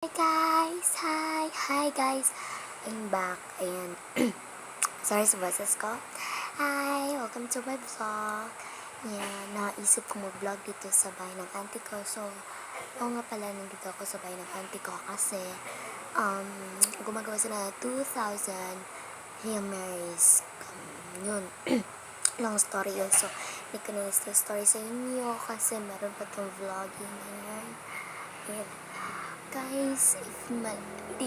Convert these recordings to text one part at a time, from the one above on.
Hi guys! I'm back. Ayan. Sorry sa boses ko. Hi! Welcome to my vlog. Ayan, naisip ko mag-vlog dito sa bahay ng auntie ko. So, oo nga pala, nandito ako sa bahay ng auntie ko kasi gumagawa sila ng 2,000 Hail Marys. Yun. Long story yun. So, hindi ko na story sa inyo kasi meron pa tong vlogging. Ayan. Guys, if hindi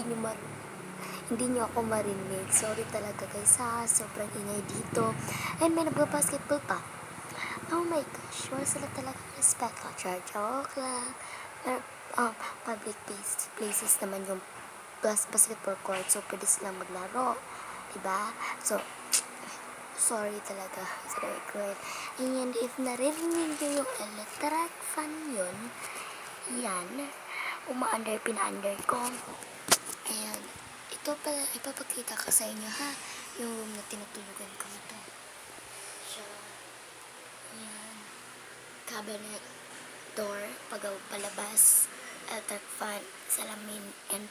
nyo ako marinig, sorry talaga guys ha, sobrang ingay dito. And may nagbabasketball pa. Oh my gosh, wala sila talaga respect. Joke lang. Public places naman yung plus basketball court, so pwede silang maglaro. Diba? So, sorry talaga sa record. And if naririnig nyo yung electric fan yun, yan, pina-under ko. Ayan. Ito pala, ipapakita ko sa inyo ha. Yung room na tinutulugan ko ito. So, ayan. Cabinet, door, palabas, electric fan, salamin, and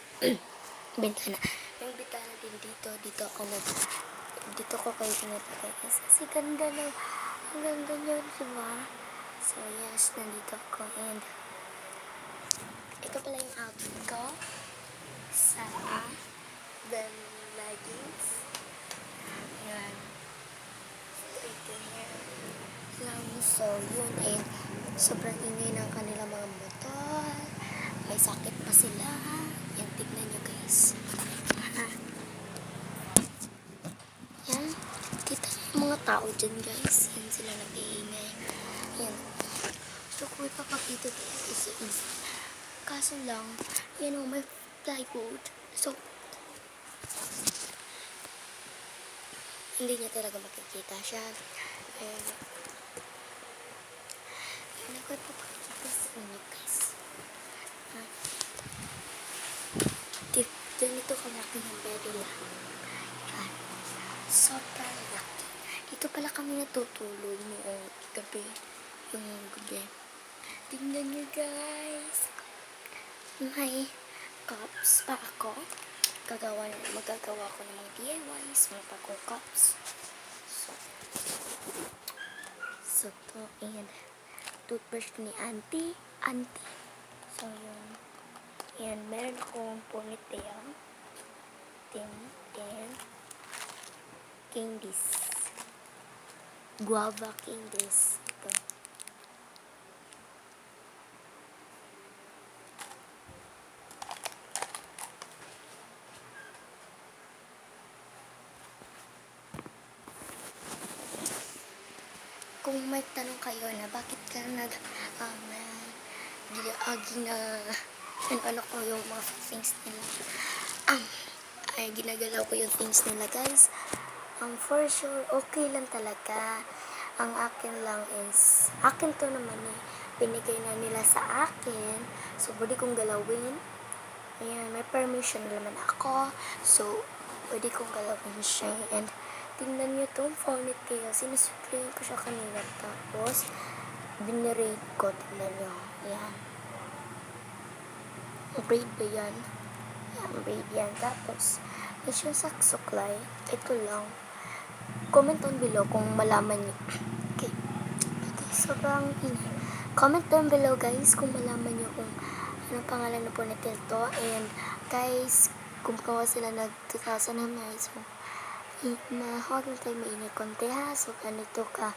bintana. Yung bintana din dito ko kayo pinatagay kasi ganda na, ang ganda nyo, diba? So, yes, nandito ako, and ito pala yung outfit ko sa the leggings. Ayan. Straight in here. So, yun eh. Sobrang ingay ng kanilang mga motor. May sakit pa sila. Yan, tignan nyo guys. Yan. Kita yung mga tao dyan guys. Yan sila nag-iingay. Yan. So, kung ipapakita talaga sa inyo. Kaso lang, may plywood. So, hindi niya talaga makikita siya. Ayan. Ayan ako ipapakita sa inyo guys. Ganito kalaki ng bed nila. Ayan. Sobrang laki. Dito pala kami natutulog noong gabi. Yung gabi. Tingnan nyo guys. May cups pa ako. Magagawa ko ng mga DIYs, mga bagong cups. So to, and toothbrush ni auntie. So, yun. Ayan, meron akong ponytail. And candies. Guava candies. Ito. Kung may tanong kayo na bakit ka ano ko yung mga things nila, ginagalaw ko yung things nila guys, for sure, okay lang talaga. Ang akin lang is, akin to naman eh, binigay na nila sa akin, so pwede kong galawin. Ayan, may permission naman ako, so pwede kong galawin siya. And tingnan nyo itong ponytail. Sinusuplayin ko siya kanina. Tapos, binirate ko. Tingnan nyo. Ayan. Braid ba yan? Ayan, braid yan. Tapos, may siya saksuklay. Ito lang. Comment down below kung malaman nyo. Okay. Sobrang ingay. Comment down below guys kung malaman nyo kung anong pangalan na ponytail to. And guys, kung kawa sila nag-2,000 na so, mahawag tayo maingay konti ha. So, ganito ka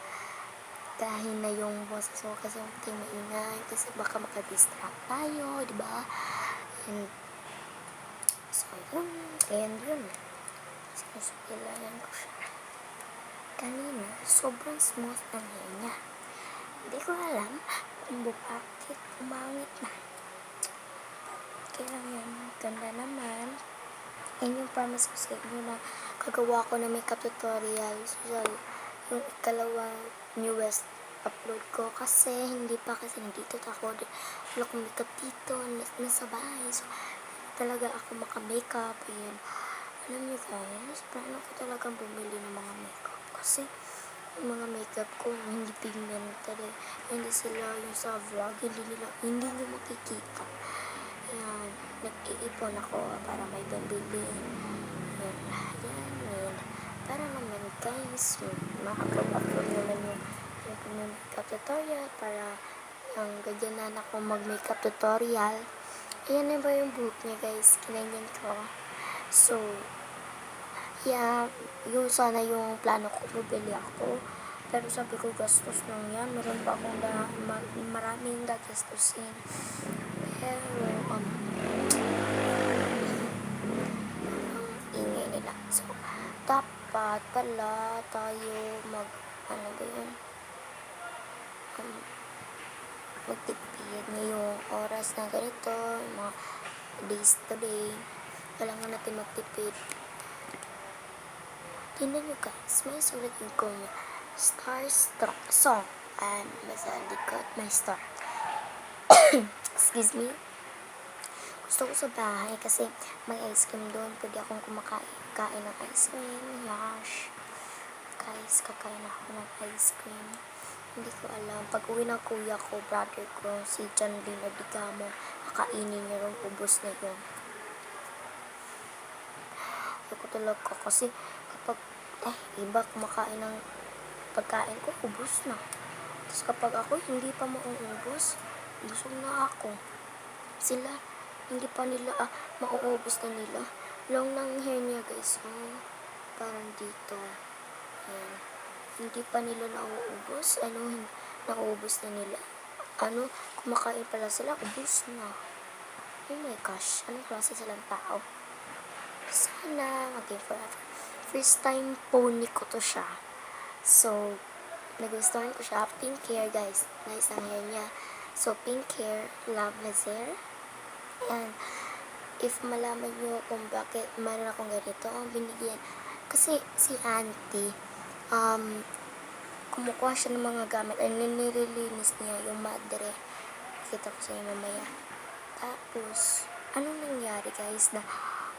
dahin na yung boses mo kasi huwag tayo maingay kasi baka makadistract tayo, diba? And, so, yun. Sinusukilayan ko siya. Kanina, sobrang smooth ng hair niya. Hindi ko alam kung bakit umangit na. Kaya yan, ganda naman. And yung promise ko sa inyo na kagawa ko ng makeup tutorial. So, yung ikalawang newest upload ko. Kasi hindi pa kasi nandito ako. Wala akong makeup dito. Nasa bahay. So, talaga ako maka-makeup. Ayan. Alam niyo guys, plano ko talagang bumili ng mga makeup. Kasi yung mga makeup ko, hindi tingnan talaga. Hindi sila yung sa vlog. Hindi nyo makikita. Ayan. mag-ipon ako para may pambili. Yan. Para naman guys, ma-upload naman yung makeup tutorial para gagyanan ako mag-makeup tutorial. Ayan na ba yung buhok niya guys, kinanyan ko. So, yeah, yung sana yung plano ko, bubili ako. Pero sabi ko, gastos lang yan. Meron pa akong maraming gagastusin. Pero, ingay nila. So, dapat pala tayo ano ba yun? Magtipid ngayong oras na ganito, mga days to day. Kailangan natin magtipid. Tingnan nyo guys, may sulat yung kong Starstruck song. And basta likod, may star. Excuse me. Gusto ko sa bahay kasi may ice cream doon. Pwede akong kain ng ice cream. Yash. Guys, kakain ako ng ice cream. Hindi ko alam. Pag uwi ng kuya ko, brother ko, si John Binardigamo, kakainin niya rin, ubos na yun. Ako talaga kasi kapag iba kumakain ng pagkain ko, ubos na. Tapos kapag ako hindi pa mauubos, busog na ako. Sila, hindi pa nila, mauubos na nila. Long ng hair niya guys, parang dito. Ayan. Hindi pa nila nauubos. Nauubos na nila. Kumakain pala sila, ubos na. Oh my gosh, anong klase silang tao? Sana maging forever. First time pony ko to siya. So, nagustuhan ko siya. Pink hair guys. Nice ang hair niya. So, pink hair, love his hair. And, if malaman nyo kung bakit meron akong ganito, binigyan. Kasi, si auntie, kumukuha siya ng mga gamit. Nililinis niya yung madre. Kita ko sa inyo mamaya. Tapos, anong nangyari guys na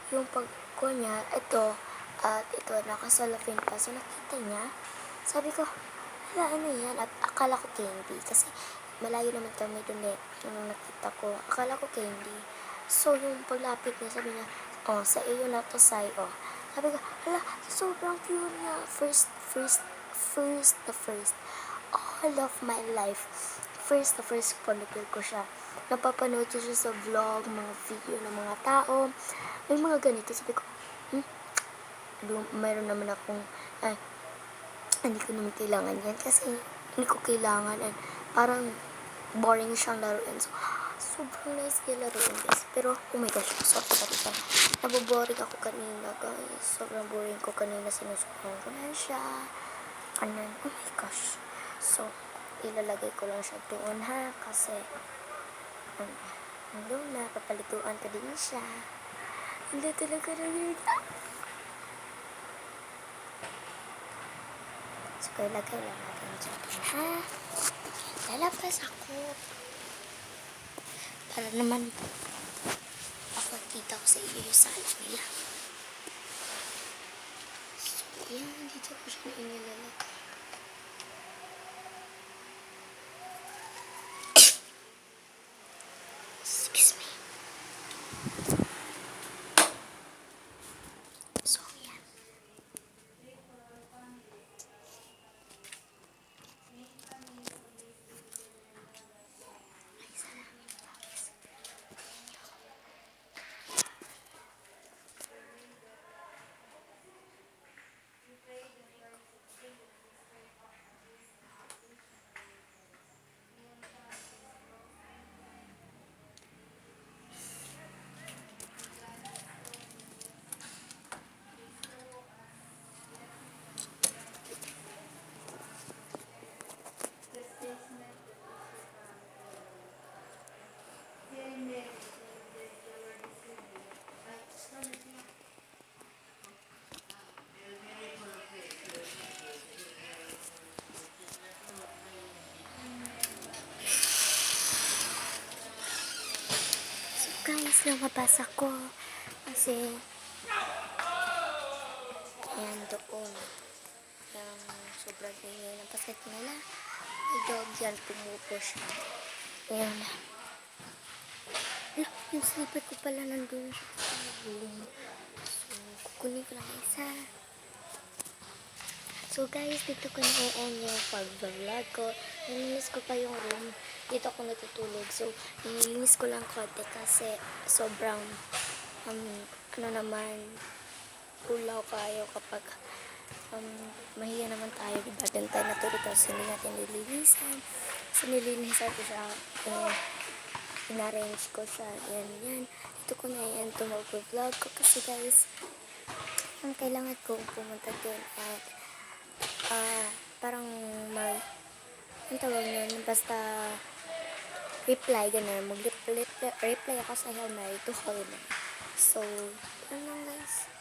yung pagkuha niya, ito, nakasalafin pa. So, nakita niya. Sabi ko, ano yan? At akala ko candy. Kasi, malayo naman kami dun nung nakita ko. Akala ko candy. So, yung paglapit niya, sabi niya, sa iyo na to, Sai, Sabi ko, sobrang cute niya. First. All of my life. First panupil ko siya. Napapanood ko siya sa vlog, mga video ng mga tao. May mga ganito. Sabi ko, mayroon naman akong, hindi ko naman kailangan yan. Kasi, hindi ko kailangan. And, parang, boring siyang laruin. So, sobrang nice kaya laruin guys. Pero, oh my gosh, sorry. Naboboring ako kanina guys. Sobrang boring ko kanina. Sinusukan ko na siya. Oh my gosh. So, ilalagay ko lang siya doon ha. Kasi, doon na, papalituan ko din siya. Hindi talaga na yun. So, ilagay lang natin dyan ha. Lalabas ako. Para naman, kita ko sa iyo yung sala nila. So, yan. Dito ko siya na inilalagay. Excuse me. So, yan. Ay, salamin. Guys, lumabas ako kasi yan doon yung sobrang ingay ng pasit nila. May dog yan, pumupo siya. Ayan, Ala, yung slipper ko pala nandun sa room. So, kukunin ko lang isa. So guys, dito ko na-end yung pag-vlog ko. Nilinis ko pa yung room. Dito ako natutulog. So, nilinis ko lang konti kasi sobrang, ano naman, ulaw kayo kapag mahiya naman tayo. Diba? Doon tayo natulog kasi hindi natin nilinisan. So, nilinisan ko siya. In-arrange ko siya. Yan. Dito ko na-end itong mag-vlog ko kasi guys, ang kailangan ko pumunta doon at parang ang tawag nun, basta reply, gano'n, mag-reply ako sa Hail Mary to Holy Mary. So, yun lang guys.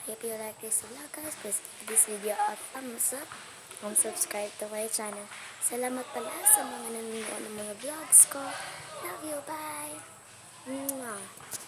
If you like this vlog guys, please give this video a thumbs up and subscribe to my channel. Salamat pala sa mga nanonood ng mga vlogs ko. Love you, bye! Mwah!